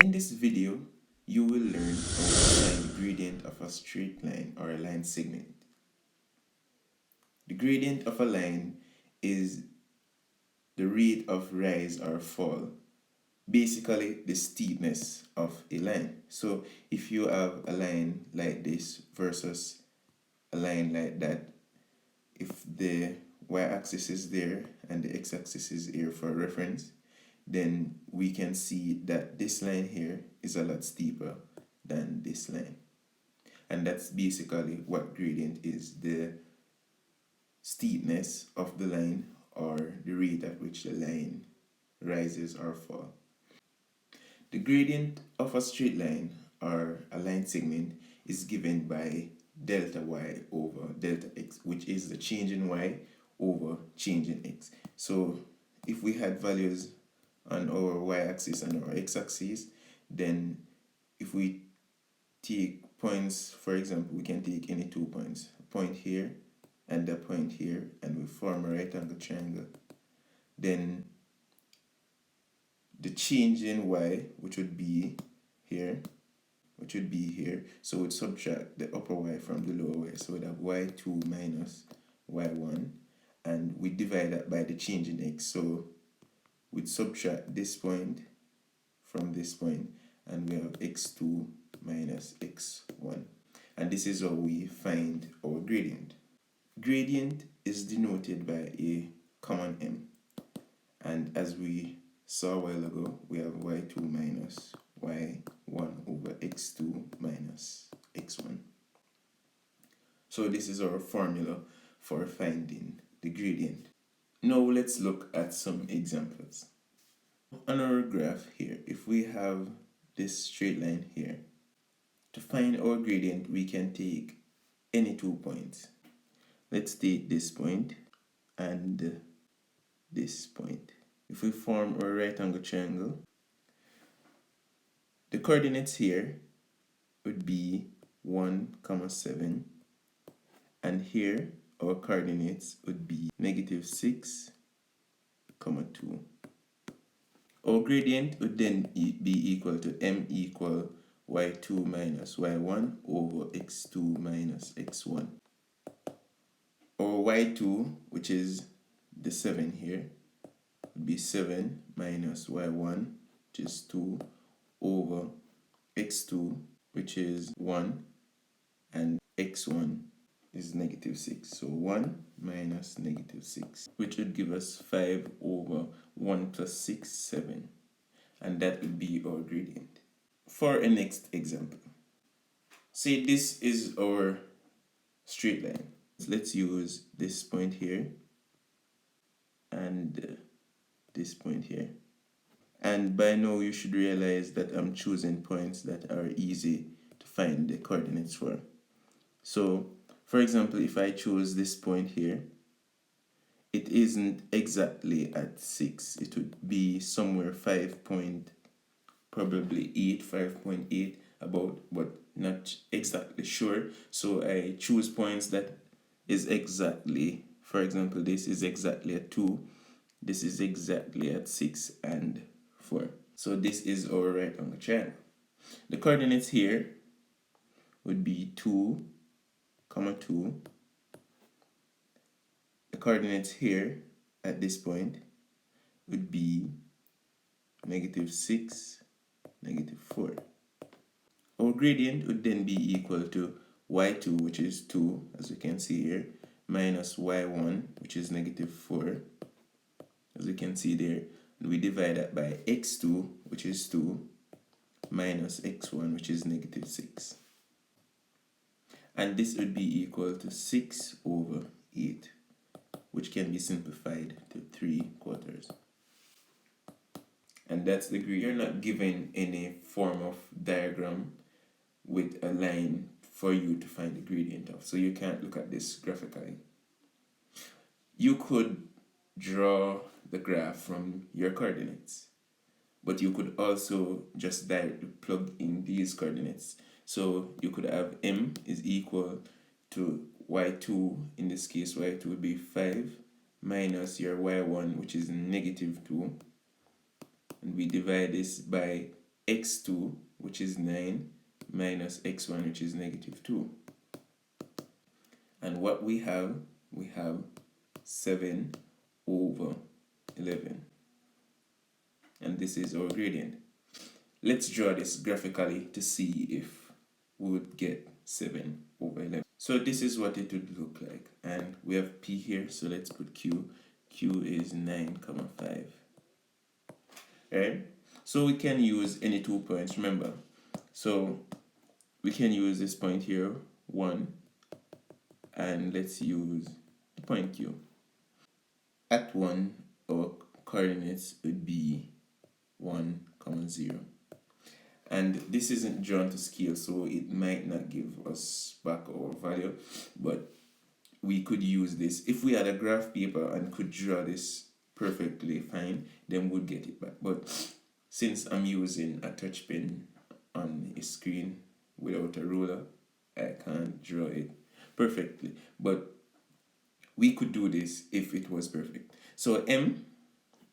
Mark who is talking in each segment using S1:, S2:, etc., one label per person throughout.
S1: In this video, you will learn how to find the gradient of a straight line or a line segment. The gradient of a line is the rate of rise or fall, basically the steepness of a line. So if you have a line like this versus a line like that, if the y-axis is there and the x-axis is here for reference, then we can see that this line here is a lot steeper than this line. And that's basically what gradient is, the steepness of the line or the rate at which the line rises or falls. The gradient of a straight line or a line segment is given by delta y over delta x, which is the change in y over change in x. So if we had values on our y-axis and our x-axis, then if we take points, for example, we can take any 2 points, a point here and a point here, and we form a right angle triangle, then the change in y, which would be here, so we'd subtract the upper y from the lower y, so we'd have y2 minus y1, and we divide that by the change in x, so we'd subtract this point from this point, and we have x2 minus x1. And this is how we find our gradient. Gradient is denoted by a common m. And as we saw a while ago, we have y2 minus y1 over x2 minus x1. So this is our formula for finding the gradient. Now let's look at some examples. On our graph here, if we have this straight line here, to find our gradient we can take any 2 points. Let's take this point and this point. If we form our right angle triangle, the coordinates here would be 1, 7, and here our coordinates would be -6, 2. Our gradient would then be equal to m equal y2 minus y1 over x2 minus x1. Our y2, which is the 7 here, would be 7 minus y1, which is 2, over x2, which is 1, and x1 is -6. So 1 minus -6, which would give us 5 over 1 plus 6, 7. And that would be our gradient. For a next example, say this is our straight line. So let's use this point here and this point here. And by now you should realize that I'm choosing points that are easy to find the coordinates for. So for example, if I choose this point here, it isn't exactly at 6. It would be somewhere 5.8 about, but not exactly sure. So I choose points that is exactly, for example, this is exactly at 2, this is exactly at 6 and 4. So this is our right angle triangle. The coordinates here would be 2, 2. The coordinates here at this point would be -6, -4. Our gradient would then be equal to y2, which is 2, as you can see here, minus y1, which is -4, as you can see there. And we divide that by x2, which is 2, minus x1, which is -6. And this would be equal to 6 over 8, which can be simplified to 3/4. And that's the gradient. You're not given any form of diagram with a line for you to find the gradient of, so you can't look at this graphically. You could draw the graph from your coordinates, but you could also just directly plug in these coordinates. So you could have m is equal to y2, in this case y2 would be 5, minus your y1, which is -2, and we divide this by x2, which is 9, minus x1, which is negative 2. And what we have 7 over 11. And this is our gradient. Let's draw this graphically to see if we would get 7 over 11. So this is what it would look like. And we have P here, so let's put Q. Q is 9, 5. Right? So we can use any 2 points, remember. So we can use this point here, 1, and let's use the point Q. At 1, our coordinates would be 1, 0. And this isn't drawn to scale, so it might not give us back our value, but we could use this. If we had a graph paper and could draw this perfectly fine, then we'd get it back. But since I'm using a touch pen on a screen without a ruler, I can't draw it perfectly. But we could do this if it was perfect. So M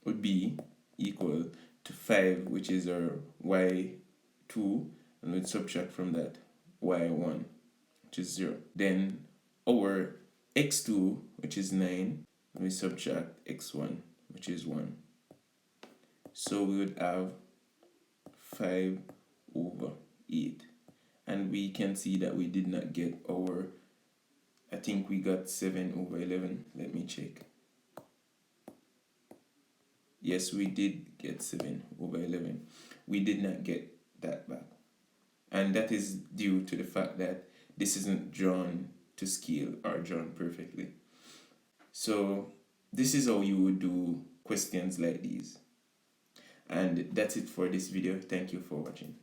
S1: would be equal to 5, which is our y2, and we'd subtract from that y1, which is 0. Then our x2, which is 9, we subtract x1, which is 1. So we would have 5 over 8. And we can see that we did not get our, I think we got 7 over 11. Let me check. Yes, we did get 7 over 11. We did not get that back. And that is due to the fact that this isn't drawn to scale or drawn perfectly. So this is how you would do questions like these. And that's it for this video. Thank you for watching.